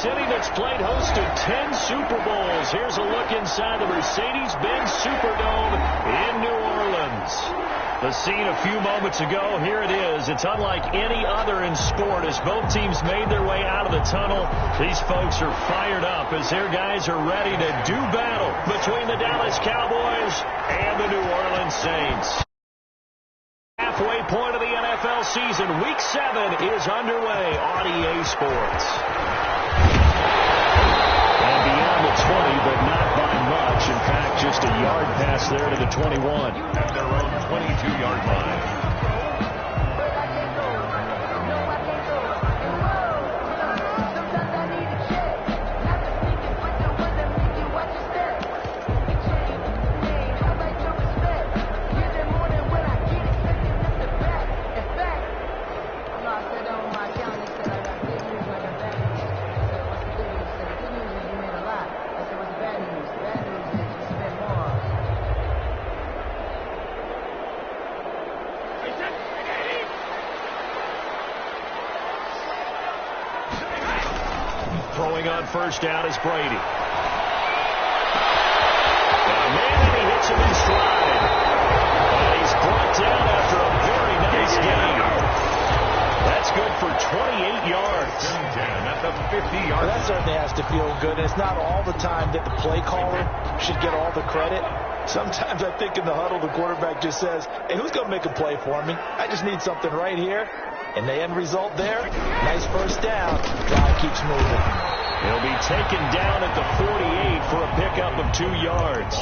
city that's played host to 10 Super Bowls. Here's a look inside the Mercedes-Benz Superdome in New Orleans. The scene a few moments ago, here it is. It's unlike any other in sport as both teams made their way out of the tunnel. These folks are fired up as their guys are ready to do battle between the Dallas Cowboys and the New Orleans Saints. Halfway point of the NFL season, Week 7 is underway on EA Sports. And beyond the 20, but not by much. In fact, just a yard pass there to the 21. At their own 22-yard line. Throwing on first down is Brady. And he hits him in stride. And he's brought down after a very nice game. That's good for 28 yards. At the 50-yard. That certainly has to feel good. And it's not all the time that the play caller should get all the credit. Sometimes I think in the huddle, the quarterback just says, hey, who's going to make a play for me? I just need something right here. And the end result there, nice first down. Drive keeps moving. He'll be taken down at the 48 for a pickup of 2 yards.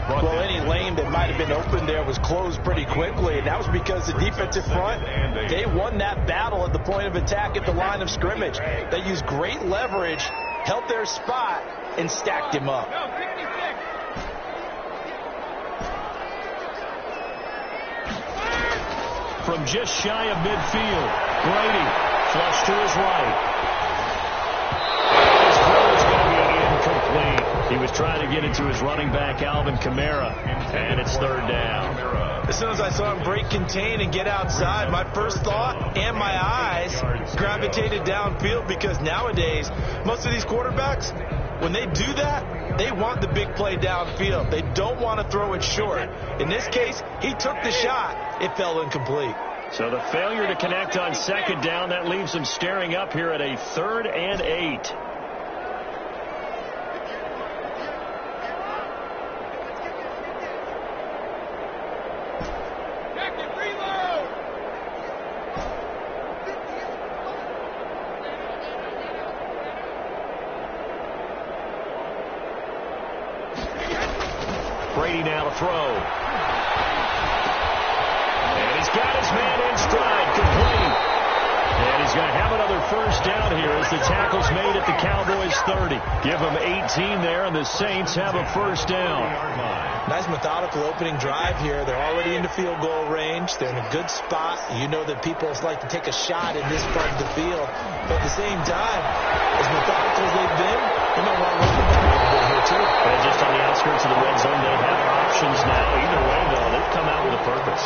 Well, any lane that might have been open there was closed pretty quickly, and that was because the defensive front, they won that battle at the point of attack at the line of scrimmage. They used great leverage, held their spot, and stacked him up. From just shy of midfield, Brady flush to his right. His throw is going to be incomplete. He was trying to get it to his running back, Alvin Kamara, and it's third down. As soon as I saw him break contain and get outside, my first thought and my eyes gravitated downfield because nowadays, most of these quarterbacks, when they do that, they want the big play downfield. They don't want to throw it short. In this case, he took the shot. It fell incomplete. So the failure to connect on second down, that leaves him staring up here at a 3rd and 8. Brady now to throw. And he's got his man in stride, complete. And he's going to have another first down here as the tackle's made at the Cowboys 30. Give them 18 there, and the Saints have a first down. Nice methodical opening drive here. They're already into field goal range. They're in a good spot. You know that people like to take a shot in this part of the field. But at the same time, as methodical as they've been, they might want to run the ball a little bit here, too. And just on the outskirts of the red zone, they have options now. Either way, though, they've come out with a purpose.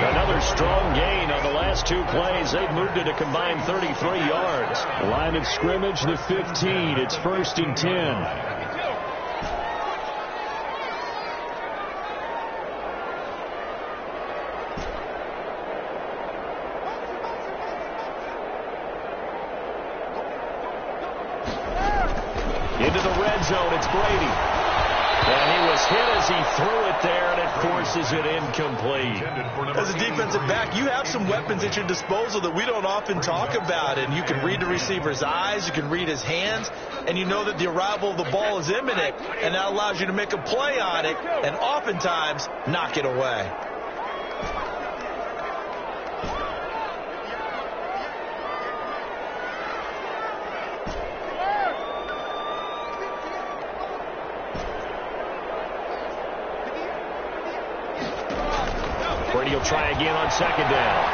Another strong gain on the last 2 plays. They've moved it a combined 33 yards. Line of scrimmage, the 15. It's 1st and 10. Into the red zone, it's Brady. And he was hit as he threw it there, and it forces it incomplete. As a defensive back, you have some weapons at your disposal that we don't often talk about. And you can read the receiver's eyes, you can read his hands, and you know that the arrival of the ball is imminent. And that allows you to make a play on it and oftentimes knock it away. Brady will try again on second down.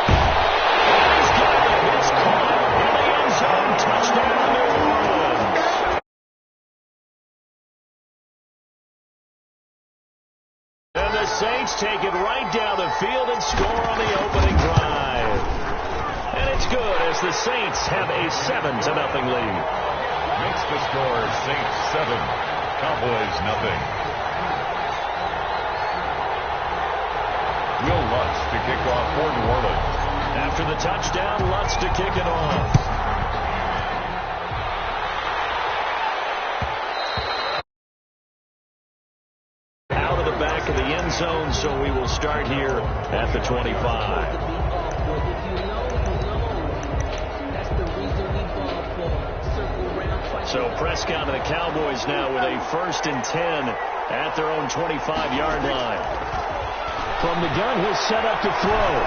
He's got it. It's caught in the end zone. Touchdown, New Orleans. And the Saints take it right down the field and score on the opening drive. And it's is good as the Saints have a 7-0 lead. Makes the score Saints 7, Cowboys nothing. Will Lutz to kick off for New Orleans. After the touchdown, Lutz to kick it off. Out of the back of the end zone, so we will start here at the 25. So Prescott and the Cowboys now with a 1st and 10 at their own 25-yard line. From the gun, he'll set up to throw.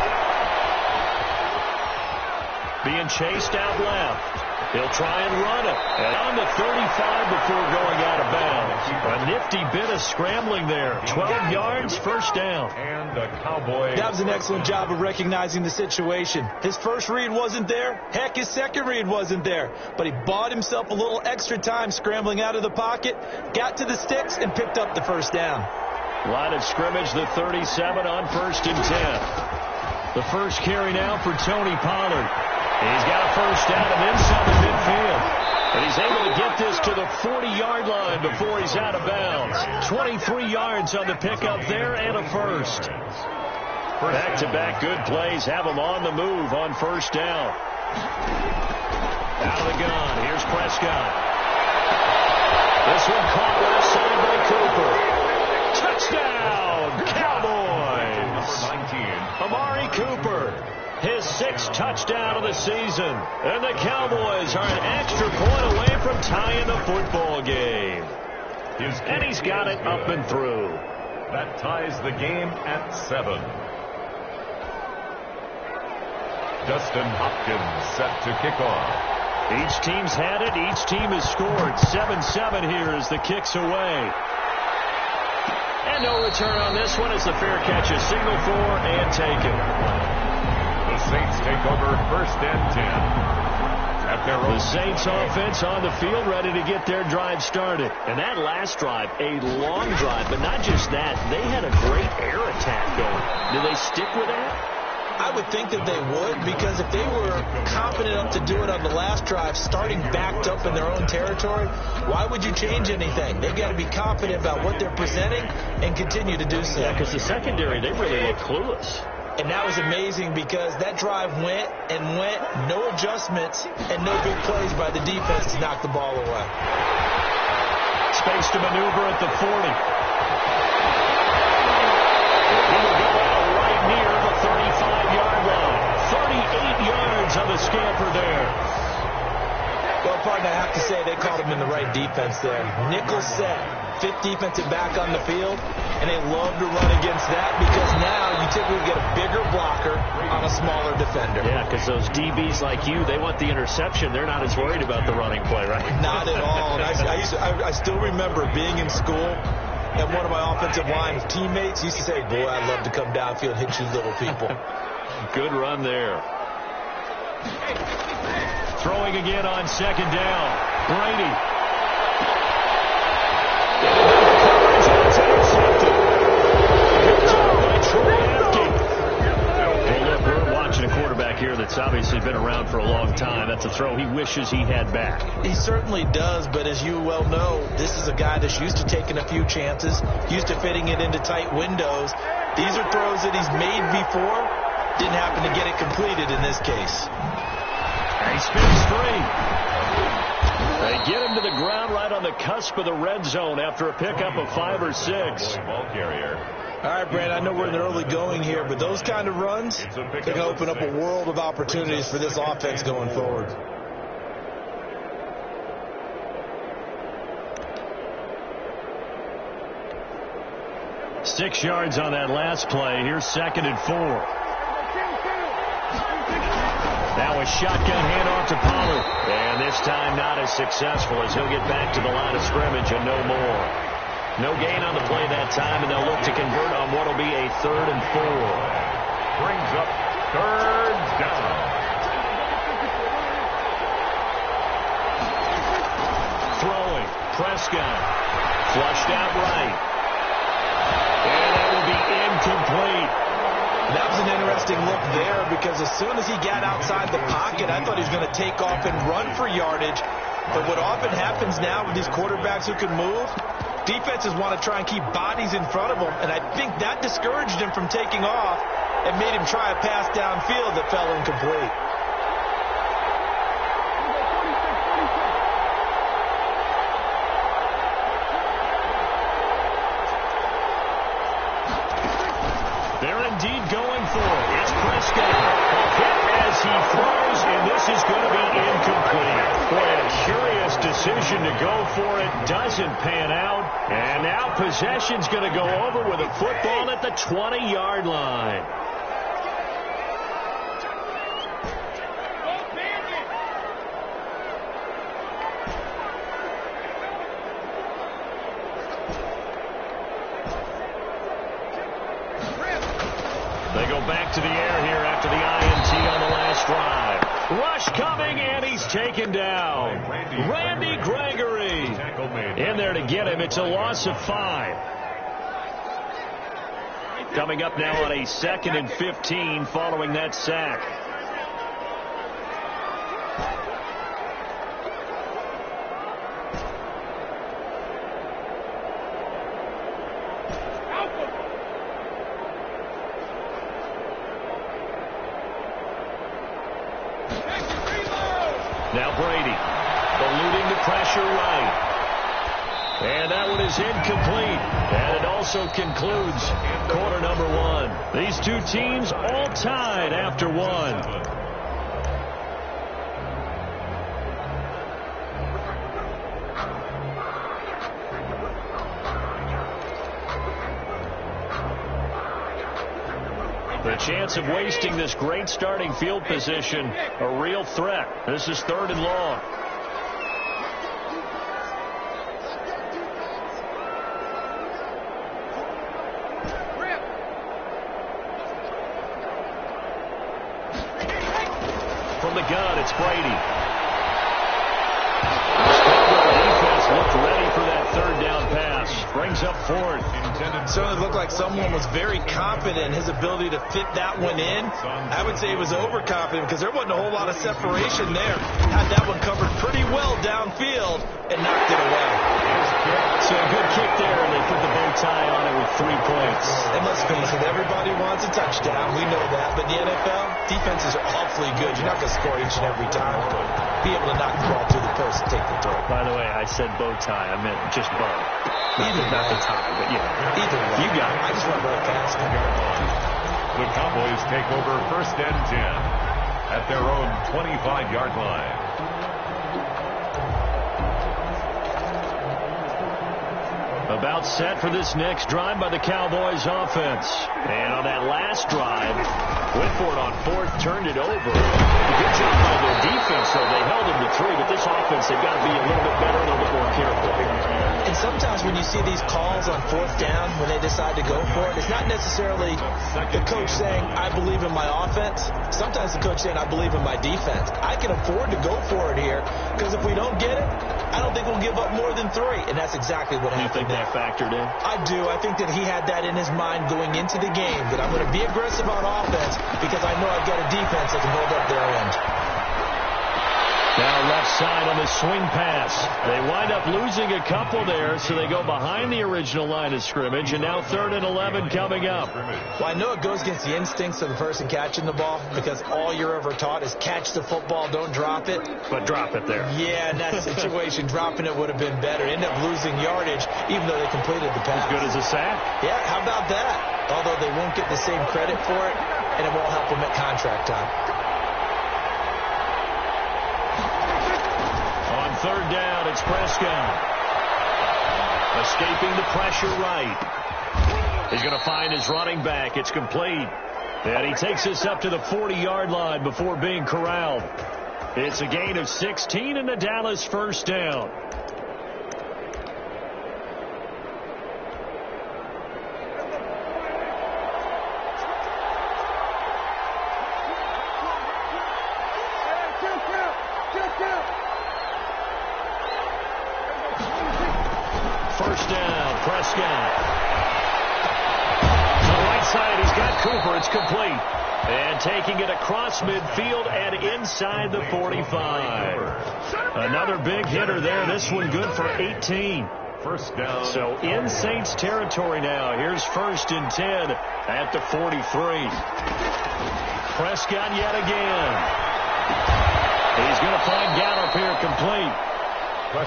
Being chased out left. He'll try and run it. And on the 35 before going out of bounds. A nifty bit of scrambling there. 12 yards, 1st down. And the Cowboys. That was an excellent job of recognizing the situation. His first read wasn't there. Heck, his second read wasn't there. But he bought himself a little extra time scrambling out of the pocket, got to the sticks, and picked up the 1st down. Line of scrimmage, the 37 on 1st and 10. The first carry now for Tony Pollard. He's got a 1st down and inside the midfield. And he's able to get this to the 40-yard line before he's out of bounds. 23 yards on the pickup there and a 1st. Back-to-back good plays have him on the move on 1st down. Out of the gun. Here's Prescott. This one caught left side by Cooper. Touchdown, Cowboys. Amari Cooper. His 6th touchdown of the season. And the Cowboys are an extra point away from tying the football game. And he's got it up and through. That ties the game at 7. Dustin Hopkins set to kick off. Each team's had it. Each team has scored. 7-7 here as the kick's away. And no return on this one as the fair catch is signaled for and taken. The Saints take over 1st and 10. At their own. The Saints offense on the field ready to get their drive started. And that last drive, a long drive, but not just that. They had a great air attack going. Do they stick with that? I would think that they would, because if they were confident enough to do it on the last drive, starting backed up in their own territory, why would you change anything? They've got to be confident about what they're presenting and continue to do so. Yeah, because the secondary, they really look clueless. And that was amazing because that drive went and went, no adjustments and no big plays by the defense to knock the ball away. Space to maneuver at the 40. He will go out right near the 35-yard line. 38 yards on the scamper there. Well, partner, I have to say they caught him in the right defense there. Nickel set, 5th defensive back on the field, and they love to run against that because now you typically get a bigger blocker on a smaller defender. Yeah, because those DBs like you, they want the interception. They're not as worried about the running play, right? Not at all. And I still remember being in school, and one of my offensive line teammates used to say, boy, I'd love to come downfield and hit you little people. Good run there. Throwing again on 2nd down. Brady. Well, look, we're watching a quarterback here that's obviously been around for a long time. That's a throw he wishes he had back. He certainly does, but as you well know, this is a guy that's used to taking a few chances, used to fitting it into tight windows. These are throws that he's made before. Didn't happen to get it completed in this case. And he spins free. They get him to the ground right on the cusp of the red zone after a pickup of 5 or 6. Ball carrier. All right, Brad, I know we're in the early going here, but those kind of runs, they can open up a world of opportunities for this offense going forward. Six yards on that last play. Here's 2nd and 4. Now a shotgun handoff to Pollard. And this time not as successful as he'll get back to the line of scrimmage and no more. No gain on the play that time, and they'll look to convert on what will be a 3rd and 4. Brings up 3rd down. Throwing. Prescott. Flushed out right. And that will be incomplete. That was an interesting interesting look there because as soon as he got outside the pocket, I thought he was going to take off and run for yardage. But what often happens now with these quarterbacks who can move, defenses want to try and keep bodies in front of them, and I think that discouraged him from taking off and made him try a pass downfield that fell incomplete. They're indeed going for it. It's Prescott. A hit as he throws, and this is going to be incomplete. Boy, a curious decision to go for it. Doesn't pan out. And now possession's going to go over with a football at the 20-yard line. They go back to the air here after the INT on the last drive. Rush coming, and he's taken down. Randy Gregory in there to get him. It's a loss of 5. Coming up now on a 2nd and 15 following that sack. Now Brady, eluding the pressure right. And that one is incomplete. And it also concludes quarter number 1. These two teams all tied after 1. The chance of wasting this great starting field position, a real threat. This is 3rd and long. From the gun, it's Brady. The defense looked ready for that 3rd down pass. Brings up 4th. Certainly looked like someone was very confident in his ability to fit that one in. I would say he was overconfident because there wasn't a whole lot of separation there. Had that one covered pretty well downfield and knocked it away. So a good kick there, and they put the bow tie on it with 3 points. And let's face it, everybody wants a touchdown. We know that. But in the NFL, defenses are awfully good. You're not going to score each and every time. Be able to knock the ball through the post and take the throw. By the way, I said bow tie. I meant just bow. Either not the tie, but yeah. Either way. You got it. I just went right past it. The Cowboys take over 1st and 10 at their own 25-yard line. About set for this next drive by the Cowboys offense. And on that last drive, went for it on 4th, turned it over. Good job by their defense, though. They held them to 3, but this offense, they've got to be a little bit better, a little bit more careful. And sometimes when you see these calls on 4th down, when they decide to go for it, it's not necessarily the coach saying, I believe in my offense. Sometimes the coach saying, I believe in my defense. I can afford to go for it here, because if we don't get it, I don't think we'll give up more than 3. And that's exactly what happened. You think that factored in? I do. I think that he had that in his mind going into the game, that I'm going to be aggressive on offense because I know I've got a defense that can hold up their end. Now left side on the swing pass. They wind up losing a couple there, so they go behind the original line of scrimmage, and now 3rd and 11 coming up. Well, I know it goes against the instincts of the person catching the ball because all you're ever taught is catch the football, don't drop it. But drop it there. Yeah, in that situation, dropping it would have been better. End up losing yardage, even though they completed the pass. As good as a sack. Yeah, how about that? Although they won't get the same credit for it, and it won't help them at contract time. 3rd down, it's Prescott. Escaping the pressure right. He's going to find his running back. It's complete. And he takes us up to the 40-yard line before being corralled. It's a gain of 16 and the Dallas 1st down. Prescott. To the right side, he's got Cooper. It's complete. And taking it across midfield and inside the 45. Another big hitter there. This one good for 18. First down. So in Saints territory now. Here's 1st and 10 at the 43. Prescott yet again. He's going to find Gallup here complete.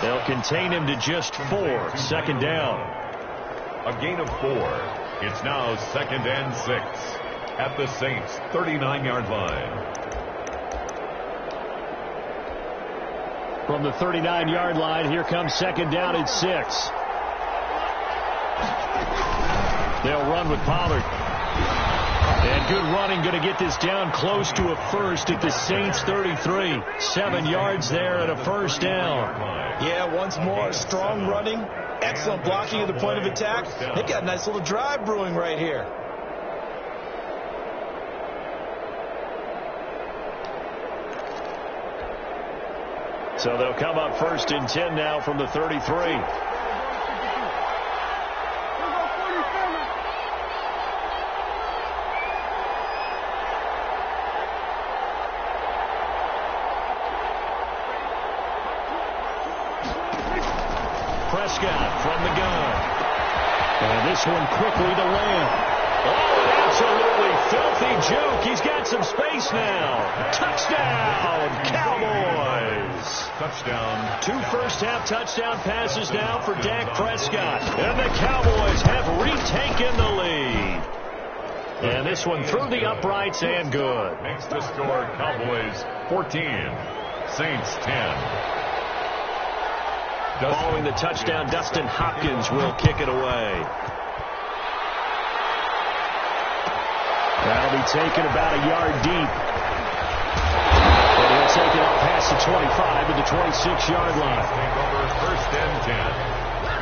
They'll contain him to just 4. 2nd down. A gain of 4. It's now 2nd and 6 at the Saints 39-yard line. From the 39-yard line, here comes 2nd down at 6. They'll run with Pollard. And good running, going to get this down close to a first at the Saints 33. 7 yards there and a 1st down. Yeah, once more, strong running, excellent blocking at the point of attack. They've got a nice little drive brewing right here. So they'll come up 1st and 10 now from the 33. Prescott from the gun. And this one quickly to Lamb. Oh, absolutely filthy juke. He's got some space now. Touchdown, Cowboys. Touchdown. 2 first-half touchdown passes now for Dak Prescott. And the Cowboys have retaken the lead. And this one through the uprights and good. Makes the score Cowboys 14. Saints 10. Following the touchdown, Dustin Hopkins will kick it away. That'll be taken about a yard deep. And he'll take it up past the 25 to the 26-yard line. Take over 1st and 10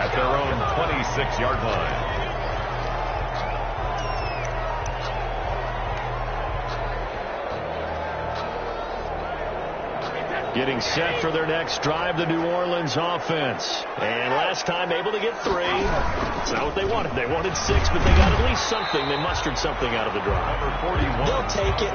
at their own 26-yard line. Getting set for their next drive, the New Orleans offense. And last time able to get 3. It's not what they wanted. They wanted 6, but they got at least something. They mustered something out of the drive. Number 41. They'll take it.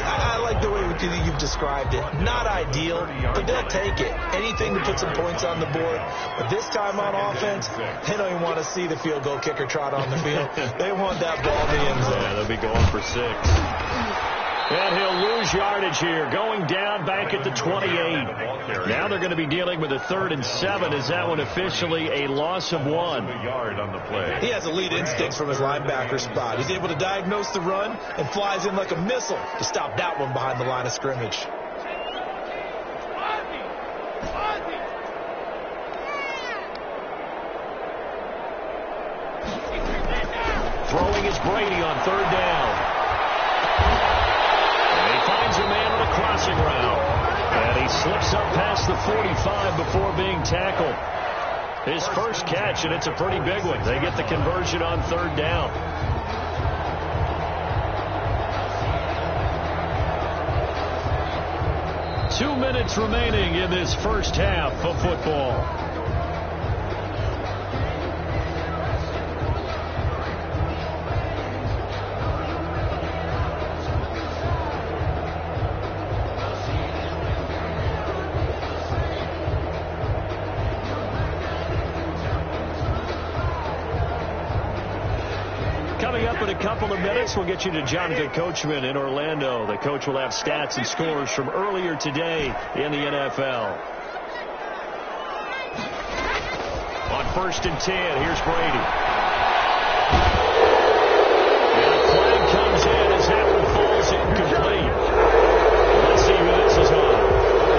I like the way you've described it. Not ideal, but they'll take it. Anything to put some points on the board. But this time on offense, they don't even want to see the field goal kicker trot on the field. They want that ball in the end zone. Yeah, they'll be going for 6. And he'll lose yardage here, going down back at the 28. Now they're going to be dealing with a 3rd and 7. Is that one officially a loss of 1? Yard on the play. He has elite instincts from his linebacker spot. He's able to diagnose the run and flies in like a missile to stop that one behind the line of scrimmage. Throwing is Brady on 3rd down. Finds a man on a crossing route. And he slips up past the 45 before being tackled. His first catch, and it's a pretty big one. They get the conversion on 3rd down. Two minutes remaining in this first half of football. Coming up in a couple of minutes, we'll get you to Jonathan Coachman in Orlando. The coach will have stats and scores from earlier today in the NFL. On 1st and 10, here's Brady. And a flag comes in as that one falls incomplete. Let's see who this is on.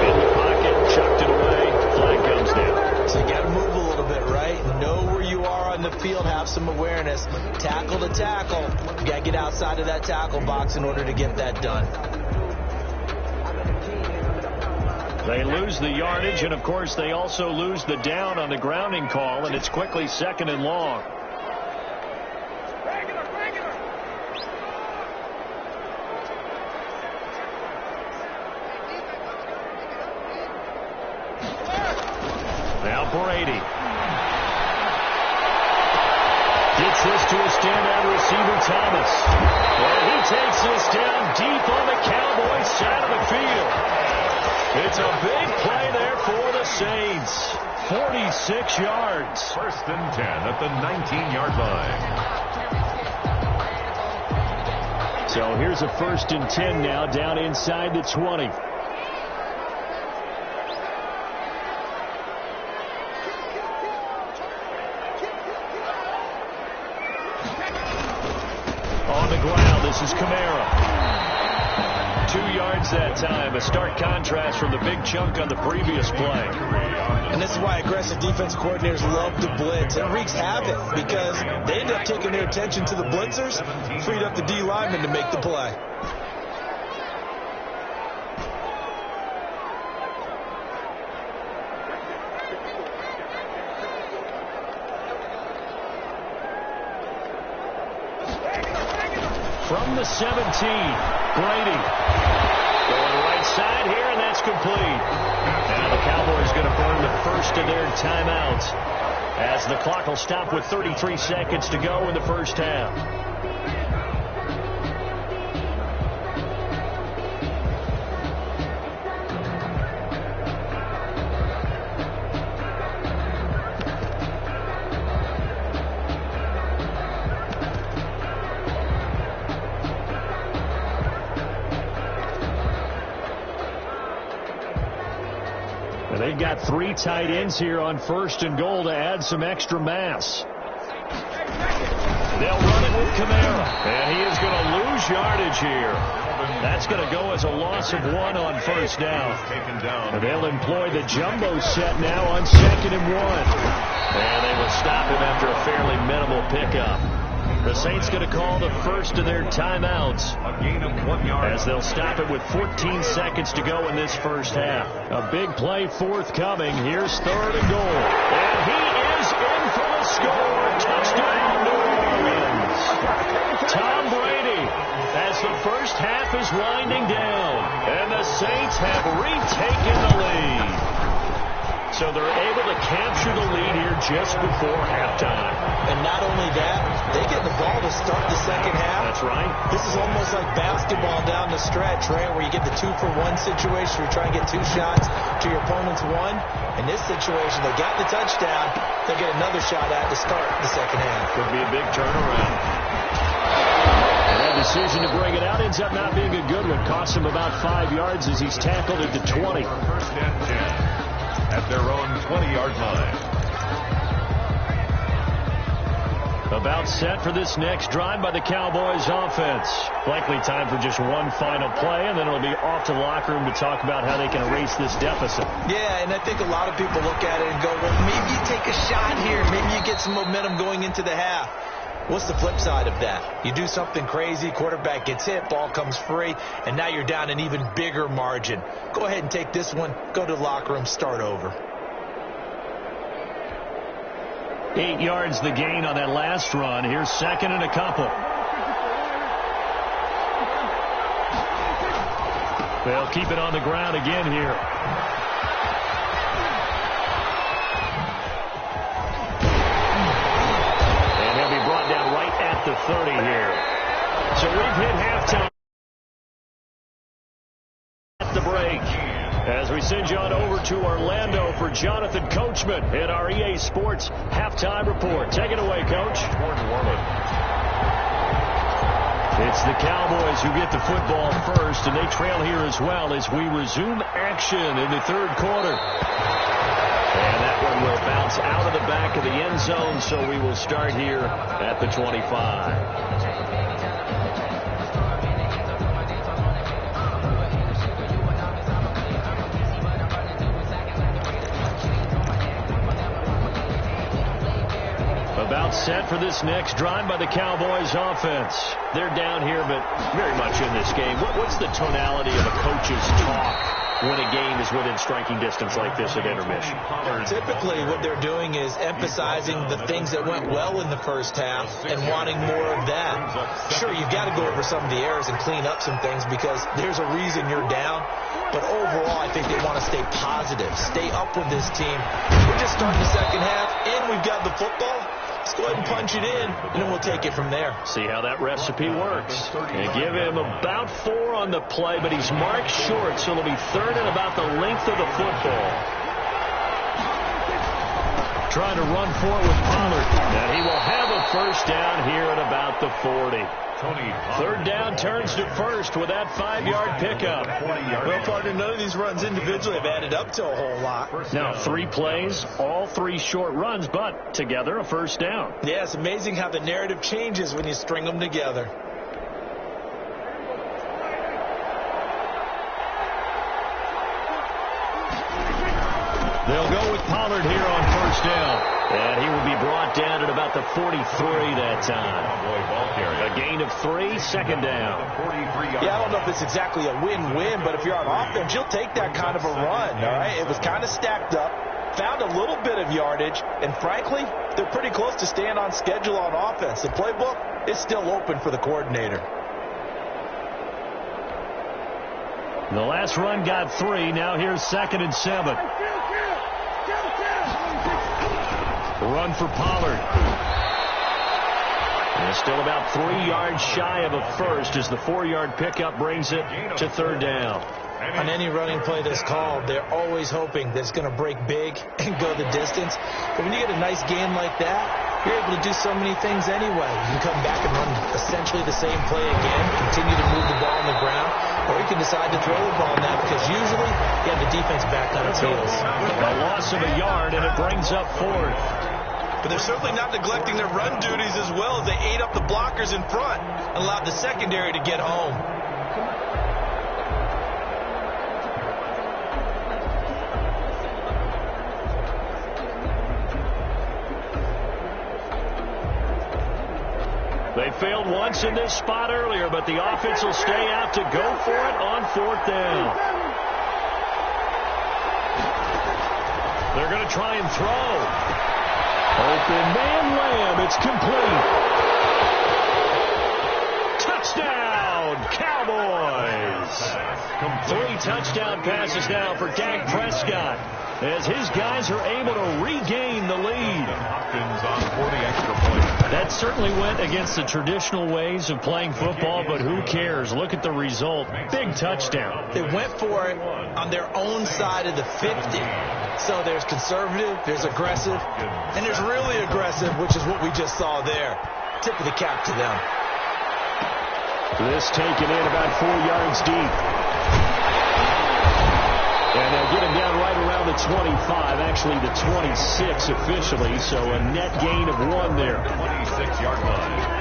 In the pocket, chucked it away. Flag comes down. So you got to move a little bit, right? Know where you are on the field, have some awareness. Tackle to tackle. You got to get outside of that tackle box in order to get that done. They lose the yardage, and of course they also lose the down on the grounding call, and it's quickly 2nd and long. Now Brady. Gets this to a standout receiver, Thomas. And this down deep on the Cowboys side of the field. It's a big play there for the Saints. 46 yards. First and 10 at the 19-yard line. So here's a first and 10 now down inside the 20. On the ground, this is Kamara. 2 yards that time. A stark contrast from the big chunk on the previous play. And this is why aggressive defense coordinators love to blitz. It wreaks havoc because they end up taking their attention to the blitzers, freed up the D lineman to make the play. From the 17, Brady. Going right side here, and that's complete. Now the Cowboys going to burn the first of their timeouts as the clock will stop with 33 seconds to go in the first half. They've got 3 tight ends here on first and goal to add some extra mass. They'll run it with Kamara, and he is going to lose yardage here. That's going to go as a loss of 1 on first down. And they'll employ the jumbo set now on 2nd and 1. And they will stop him after a fairly minimal pickup. The Saints going to call the first of their timeouts A gain of 1 yard. as they'll stop it with 14 seconds to go in this first half. A big play forthcoming. Here's 3rd and goal. And he is in for the score. Touchdown, New Orleans. Tom Brady as the first half is winding down. And the Saints have retaken the lead. So they're able to capture the lead here just before halftime. And not only that, they get the ball to start the second half. That's right. This is almost like basketball down the stretch, right, where you get the 2-for-1 situation. You're trying to get 2 shots to your opponent's 1. In this situation, they got the touchdown. They get another shot at to start the second half. Could be a big turnaround. And that decision to bring it out ends up not being a good one. Costs him about 5 yards as he's tackled at the 20. First and 10 at their own 20-yard line. About set for this next drive by the Cowboys offense. Likely time for just one final play, and then it'll be off to the locker room to talk about how they can erase this deficit. Yeah, and I think a lot of people look at it and go, well, maybe you take a shot here. Maybe you get some momentum going into the half. What's the flip side of that? You do something crazy, quarterback gets hit, ball comes free, and now you're down an even bigger margin. Go ahead and take this one, go to the locker room, start over. 8 yards the gain on that last run. Here's 2nd and a couple. They'll keep it on the ground again here. And he'll be brought down right at the 30 here. So we've hit halftime at the break. As we send you on over to Orlando for Jonathan Coachman in our EA Sports Halftime Report. Take it away, Coach. It's the Cowboys who get the football first, and they trail here as well as we resume action in the 3rd quarter. And that one will bounce out of the back of the end zone, so we will start here at the 25. About set for this next drive by the Cowboys offense. They're down here, but very much in this game. What's the tonality of a coach's talk when a game is within striking distance like this at intermission? Typically, what they're doing is emphasizing the things that went well in the first half and wanting more of that. Sure, you've got to go over some of the errors and clean up some things because there's a reason you're down. But overall, I think they want to stay positive, stay up with this team. We're just starting the second half, and we've got the football. Let's go ahead and punch it in, and then we'll take it from there. See how that recipe works. And give him about 4 on the play, but he's marked short, so it'll be 3rd and about the length of the football. Trying to run for it with Pollard. And he will have a first down here at about the 40. 3rd down turns to first with that 5-yard pickup. Well, partner, none of these runs individually have added up to a whole lot. Now 3 plays, all 3 short runs, but together a first down. Yeah, it's amazing how the narrative changes when you string them together. They'll go with Pollard here on first down. And he will be brought down at about the 43 that time. A gain of 3, 2nd down. Yeah, I don't know if it's exactly a win-win, but if you're on offense, you'll take that kind of a run, all right? It was kind of stacked up, found a little bit of yardage, and frankly, they're pretty close to staying on schedule on offense. The playbook is still open for the coordinator. The last run got 3. Now here's 2nd and 7. Run for Pollard. And still about 3 yards shy of a first as the 4-yard pickup brings it to 3rd down. On any running play that's called, they're always hoping that it's going to break big and go the distance. But when you get a nice gain like that, you're able to do so many things anyway. You can come back and run essentially the same play again, continue to move the ball on the ground, or you can decide to throw the ball now because usually you have the defense back on its heels. A loss of a yard, and it brings up 4th. But they're certainly not neglecting their run duties as well as they ate up the blockers in front and allowed the secondary to get home. They failed once in this spot earlier, but the offense will stay out to go for it on 4th down. They're going to try and throw. Open man, Lamb. It's complete. Touchdown, Cowboys. 3 touchdown passes now for Dak Prescott as his guys are able to regain the lead. That certainly went against the traditional ways of playing football, but who cares? Look at the result. Big touchdown. They went for it on their own side of the 50. So there's conservative, there's aggressive, and there's really aggressive, which is what we just saw there. Tip of the cap to them. This taken in about 4 yards deep. And they'll get him down right around the 25, actually the 26 officially, so a net gain of 1 there. 26-yard line.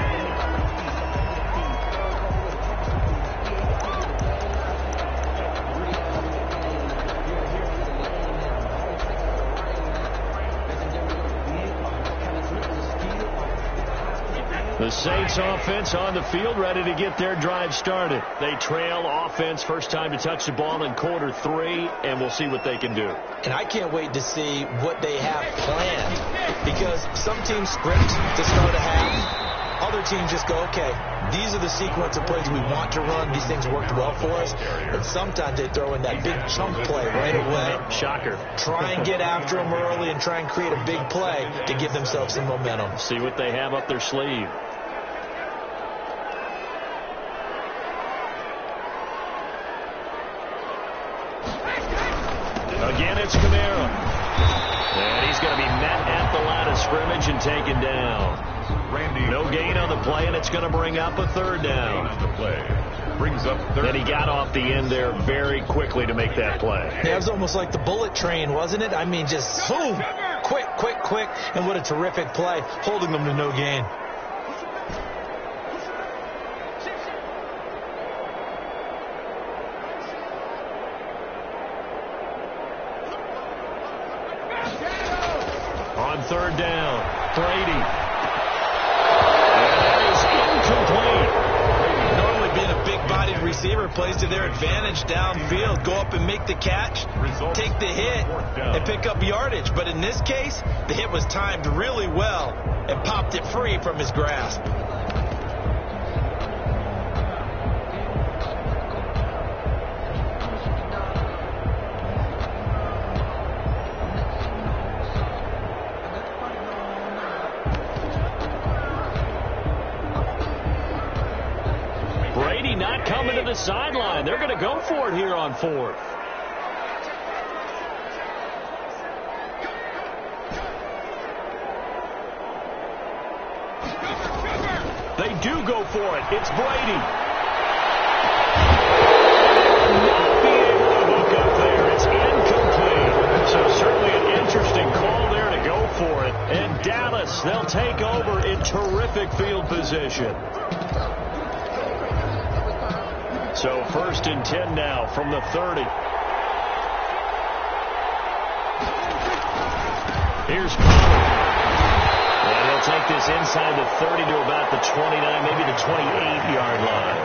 The Saints offense on the field, ready to get their drive started. They trail offense, first time to touch the ball in quarter 3, and we'll see what they can do. And I can't wait to see what they have planned, because some teams script to start a half. Other teams just go, okay, these are the sequence of plays we want to run. These things worked well for us. But sometimes they throw in that big chunk play right away. Shocker. Try and get after them early and try and create a big play to give themselves some momentum. See what they have up their sleeve. Again, it's Kamara. And he's going to be met at the line of scrimmage and taken down. No gain on the play, and it's going to bring up a 3rd down. Then he got off the end there very quickly to make that play. Yeah, it was almost like the bullet train, wasn't it? I mean, just boom, quick, quick, quick, and what a terrific play, holding them to no gain. On 3rd down, Brady. And that is incomplete. Normally being a big-bodied receiver plays to their advantage downfield. Go up and make the catch, take the hit, and pick up yardage. But in this case, the hit was timed really well and popped it free from his grasp. not coming to the sideline. They're going to go for it here on 4th. They do go for it. It's Brady. Not be able to hook up there. It's incomplete. So certainly an interesting call there to go for it. And Dallas, they'll take over in terrific field position. So 1st and 10 now from the 30. Here's Pollard. And he'll take this inside the 30 to about the 29, maybe the 28-yard line.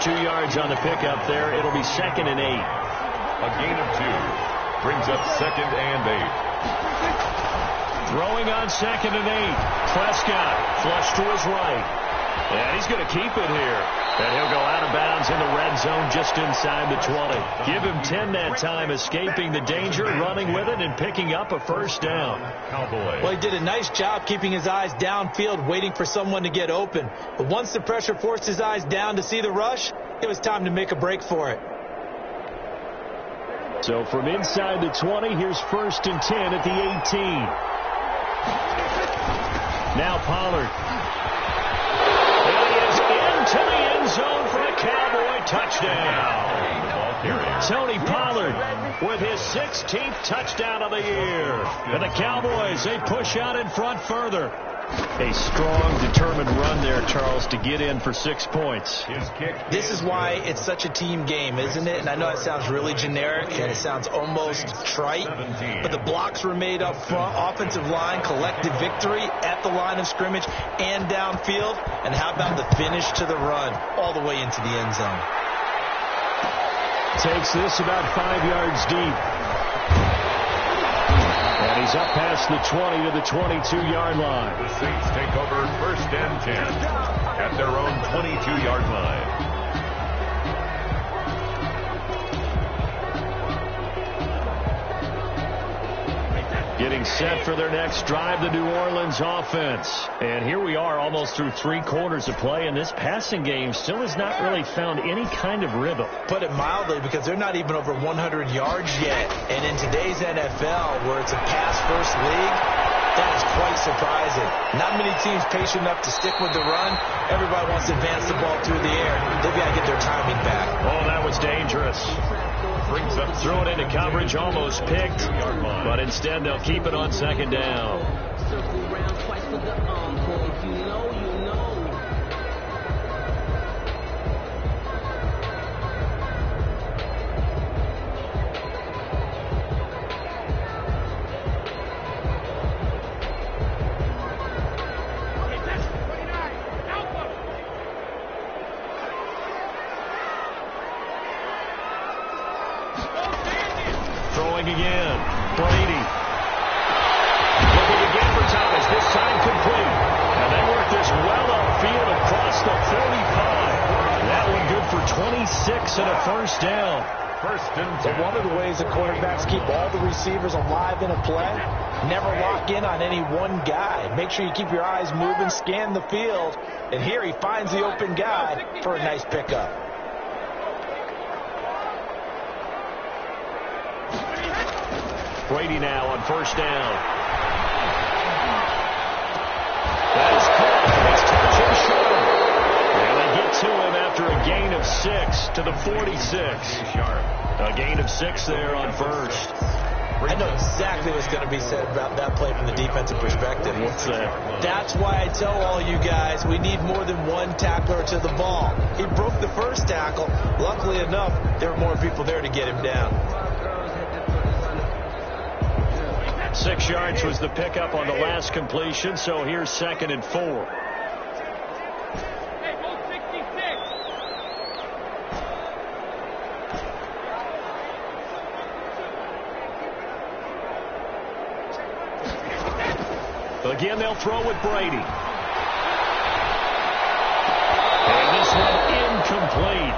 2 yards on the pickup there. It'll be 2nd and 8. A gain of 2 brings up 2nd and 8. Throwing on 2nd and 8. Prescott flush to his right. And he's going to keep it here. And he'll go out of bounds in the red zone just inside the 20. Give him 10 that time, escaping the danger, running with it, and picking up a 1st down. Cowboys. Well, he did a nice job keeping his eyes downfield, waiting for someone to get open. But once the pressure forced his eyes down to see the rush, it was time to make a break for it. So from inside the 20, here's 1st and 10 at the 18. Now Pollard. To the end zone for a Cowboy touchdown. Tony Pollard with his 16th touchdown of the year. And the Cowboys, they push out in front further. A strong, determined run there, Charles, to get in for 6 points. This is why it's such a team game, isn't it? And I know it sounds really generic and it sounds almost trite, but the blocks were made up front, offensive line, collective victory at the line of scrimmage and downfield. And how about the finish to the run all the way into the end zone? Takes this about 5 yards deep. And he's up past the 20 to the 22-yard line. The Saints take over 1st and 10 at their own 22-yard line. Getting set for their next drive, the New Orleans offense. And here we are almost through 3 quarters of play, and this passing game still has not really found any kind of rhythm. Put it mildly, because they're not even over 100 yards yet. And in today's NFL, where it's a pass-first league, that is quite surprising. Not many teams patient enough to stick with the run. Everybody wants to advance the ball through the air. They've got to get their timing back. Oh, that was dangerous. Brings up Throw it into coverage, almost picked, but instead they'll keep it on 2nd down. Throwing again. Brady. Looking again for Thomas. This time complete. And they work this well upfield across the 45. That one good for 26 and a 1st down. 1st and 10. So one of the ways the quarterbacks keep all the receivers alive in a play, never lock in on any one guy. Make sure you keep your eyes moving, scan the field. And here he finds the open guy for a nice pickup. Brady now on 1st down. That is caught. It's touching short. And they get to him after a gain of 6 to the 46. A gain of 6 there on 1st. I know exactly what's going to be said about that play from the defensive perspective. What's that? That's why I tell all you guys we need more than one tackler to the ball. He broke the first tackle. Luckily enough, there were more people there to get him down. 6 yards was the pickup on the last completion, so here's 2nd and 4. Again, they'll throw with Brady. And this one incomplete.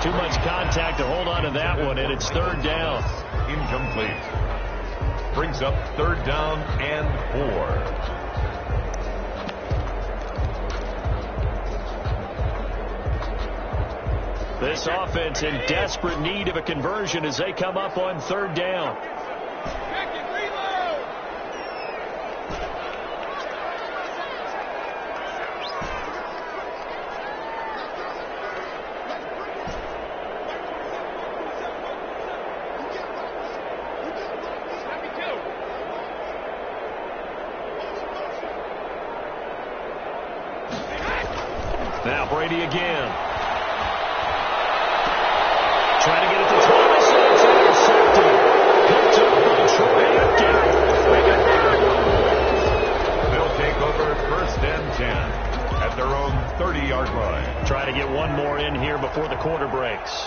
Too much contact to hold on to that one, and it's 3rd down. Incomplete. Brings up 3rd down and 4. This offense in desperate need of a conversion as they come up on third down. Now Brady again. Trying to get it to Thomas, and it's intercepted. Picked up by Troy Aikman. They'll take over first and 10 at their own 30-yard line. Try to get one more in here before the quarter breaks.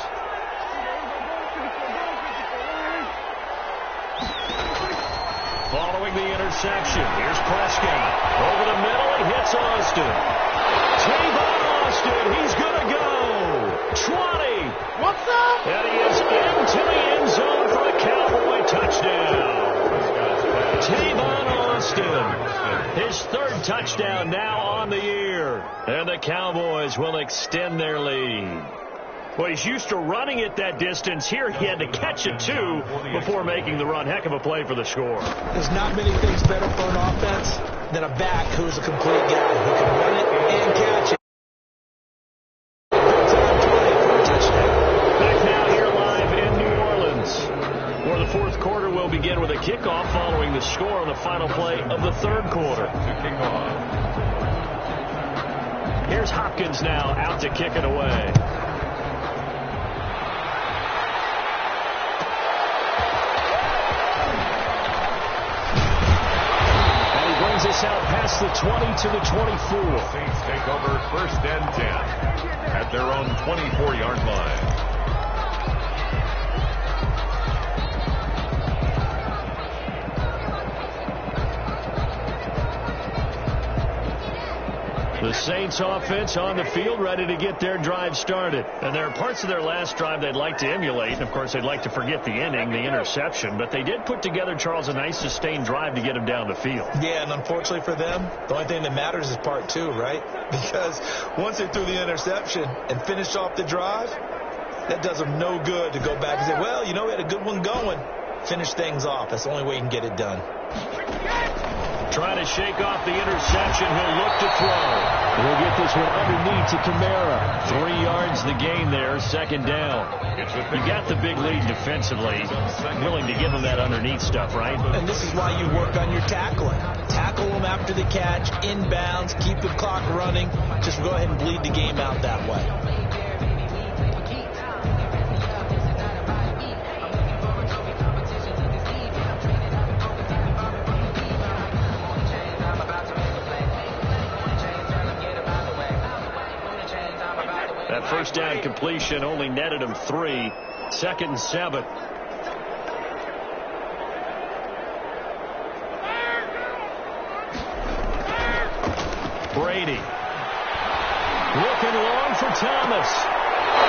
Following the interception, here's Prescott. Over the middle, he hits Austin. Tavon Austin, he's going to go. 20. What's up? And he is into the end zone for a Cowboy touchdown. Tavon Austin, his third touchdown now on the year. And the Cowboys will extend their lead. Well, he's used to running it that distance. Here he had to catch it, too, before making the run. Heck of a play for the score. There's not many things better for an offense than a back who's a complete guy who can run it and catch it. Back now here live in New Orleans, where the fourth quarter will begin with a kickoff following the score on the final play of the third quarter. Here's Hopkins now out to kick it away. This out past the 20 to the 24. Saints take over first and 10 at their own 24-yard line. The Saints offense on the field ready to get their drive started. And there are parts of their last drive they'd like to emulate. And, of course, they'd like to forget the inning, the interception. But they did put together, Charles, a nice sustained drive to get them down the field. Yeah, and unfortunately for them, the only thing that matters is part two, right? Because once they threw the interception and finished off the drive, that does them no good to go back and say, well, you know, we had a good one going. Finish things off. That's the only way you can get it done. Trying to shake off the interception. He'll look to throw. He'll get this one underneath to Kamara. 3 yards the gain there, second down. You got the big lead defensively. Willing to give him that underneath stuff, right? And this is why you work on your tackling. Tackle them after the catch, inbounds, keep the clock running. Just go ahead and bleed the game out that way. That first down completion only netted him 3. Second and 7. Brady. Looking long for Thomas.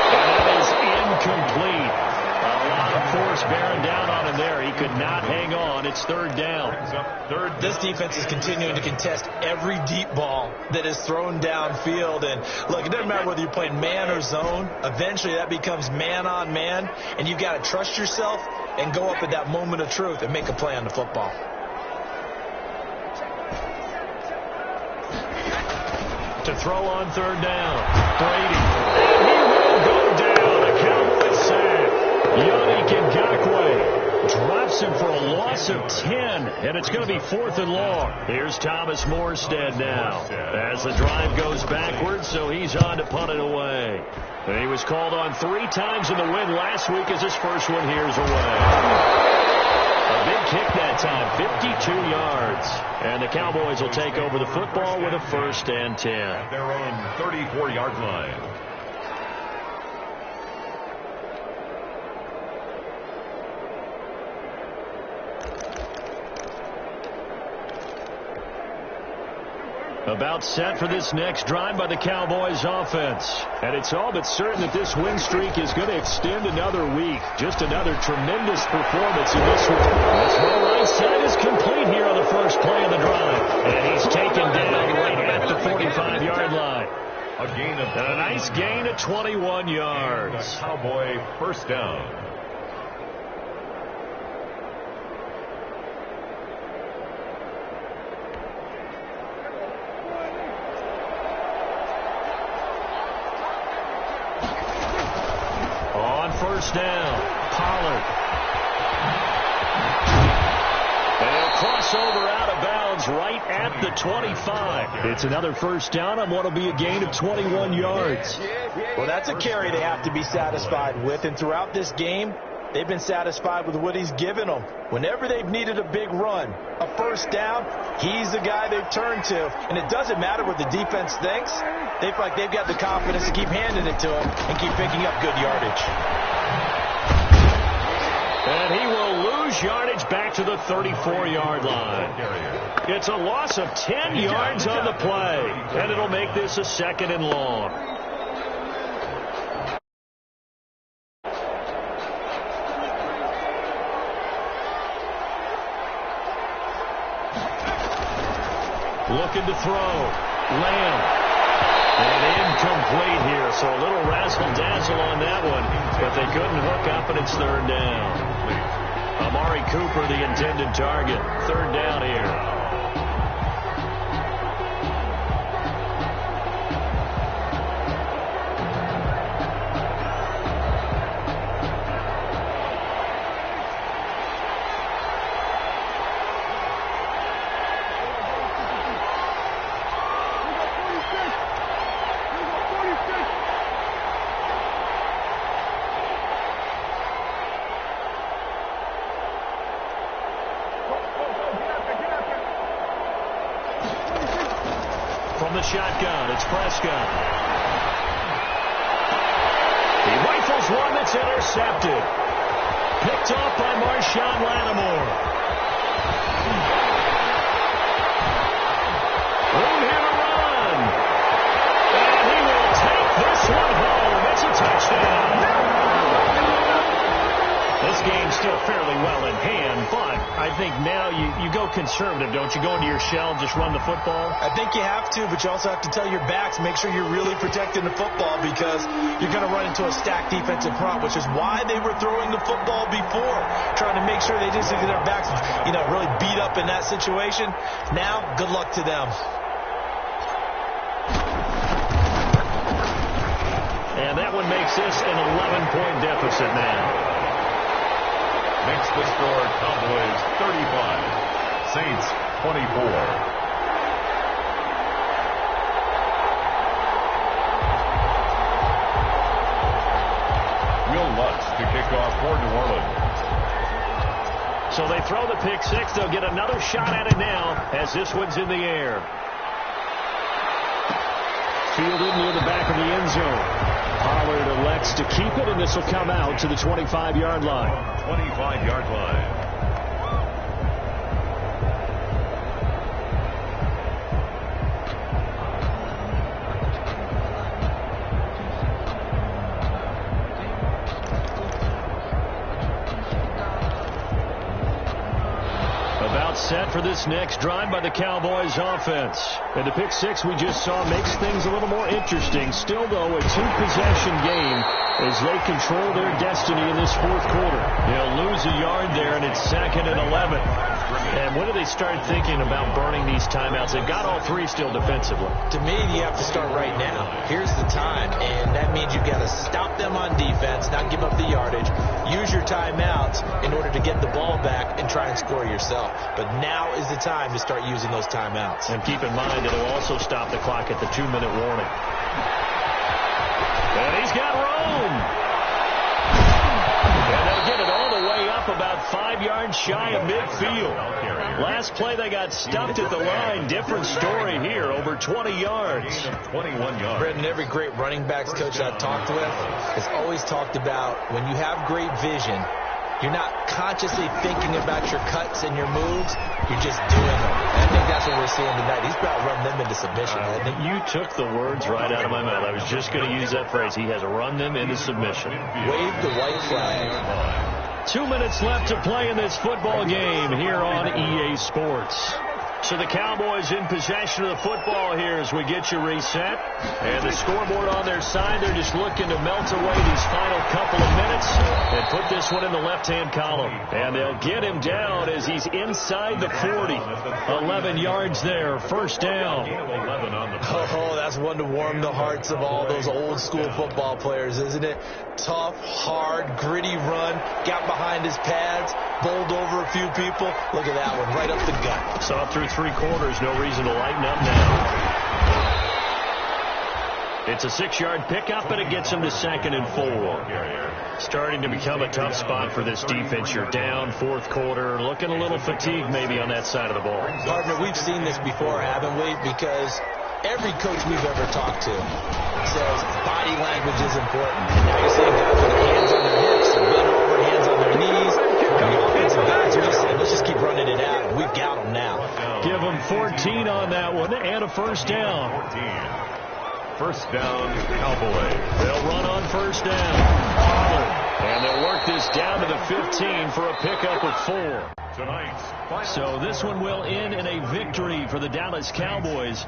And that is incomplete. A lot of force bearing down on him there. He could not hang on. It's third down. This defense is continuing to contest every deep ball that is thrown downfield. And look, it doesn't matter whether you're playing man or zone. Eventually that becomes man on man. And you've got to trust yourself and go up at that moment of truth and make a play on the football. To throw on third down. Brady. And he will go down. A Cowboys save. Yannick Ngakoue drops him for a loss of 10, and it's going to be 4th and long. Here's Thomas Morstead now as the drive goes backwards, so he's on to punt it away. And he was called on 3 times in the win last week as his first one here's away. A big kick that time, 52 yards. And the Cowboys will take over the football with a first and 10. At their own 34-yard line. About set for this next drive by the Cowboys offense. And it's all but certain that this win streak is going to extend another week. Just another tremendous performance in this one. This ball right side is complete here on the first play of the drive. And he's taken down right at the 45-yard line. A gain of And a nice gain of 21 yards. Cowboy first down. On first down, Pollard. They'll cross over out of bounds right at the 25. It's another first down on what will be a gain of 21 yards. Well, that's a carry they have to be satisfied with, and throughout this game, they've been satisfied with what he's given them. Whenever they've needed a big run, a first down, he's the guy they've turned to. And it doesn't matter what the defense thinks. They feel like they've got the confidence to keep handing it to him and keep picking up good yardage. And he will lose yardage back to the 34-yard line. It's a loss of 10 yards on the play, and it'll make this a second and long. Looking to throw. Lamb. And incomplete here, so a little razzle-dazzle on that one, but they couldn't hook up, and it's third down. Amari Cooper, the intended target. Third down here. From the shotgun, it's Prescott. He rifles one that's intercepted. Picked off by Marshawn Lattimore. Room here to run. And he will take this one home. It's a touchdown. This game's still fairly well in hand, but I think now you go conservative, don't you? Go into your shell and just run the football? I think you have to, but you also have to tell your backs, make sure you're really protecting the football because you're going to run into a stacked defensive front, which is why they were throwing the football before, trying to make sure they didn't get their backs, really beat up in that situation. Now, good luck to them. And that one makes this an 11-point deficit now. Makes the score Cowboys 35, Saints 24. Will Lutz to kick off for New Orleans. So they throw the pick six. They'll get another shot at it now as this one's in the air. Fielded near the back of the end zone. Pollard elects to keep it, and this will come out to the 25-yard line. 25-yard line. About set for this next drive by the Cowboys offense. And the pick six we just saw makes things a little more interesting. Still, though, a two-possession game as they control their destiny in this fourth quarter. They'll lose a yard there, and it's 2nd and 11. And when do they start thinking about burning these timeouts? They've got all three still defensively. To me, you have to start right now. Here's the time, and that means you've got to stop them on defense, not give up the yardage, use your timeouts in order to get the ball back and try and score yourself. But now is the time to start using those timeouts. And keep in mind that it'll also stop the clock at the 2-minute warning. And he's got room. And they'll get it all the way up about 5 yards shy of midfield. Last play they got stuffed at the line. Different story here, over 20 yards. 21 yards. Brendan, every great running backs coach I've talked with has always talked about when you have great vision, you're not consciously thinking about your cuts and your moves. You're just doing them. And I think that's what we're seeing tonight. He's about to run them into submission. You took the words right out of my mouth. I was just going to use that phrase. He has run them into submission. Wave the white flag. 2 minutes left to play in this football game here on EA Sports. So the Cowboys in possession of the football here as we get you reset. And the scoreboard on their side, they're just looking to melt away these final couple of minutes and put this one in the left-hand column. And they'll get him down as he's inside the 40. 11 yards there, first down. Oh, that's one to warm the hearts of all those old-school football players, isn't it? Tough, hard, gritty run, got behind his pads, bowled over a few people. Look at that one, right up the gut. Saw through 3 quarters, no reason to lighten up now. It's a 6-yard pickup, and it gets him to 2nd and 4. Starting to become a tough spot for this defense. You're down 4th quarter, looking a little fatigued maybe on that side of the ball. Partner, we've seen this before, haven't we? Because every coach we've ever talked to says body language is important. And now you're seeing guys with hands on their hips and bent over, hands on their knees. And the offensive guys are just saying, let's just keep running it out. And we've got them now. Give them 14 on that one and a first down. 14. First down, Cowboys. They'll run on first down. And they'll work this down to the 15 for a pickup of 4. Tonight. So this one will end in a victory for the Dallas Cowboys.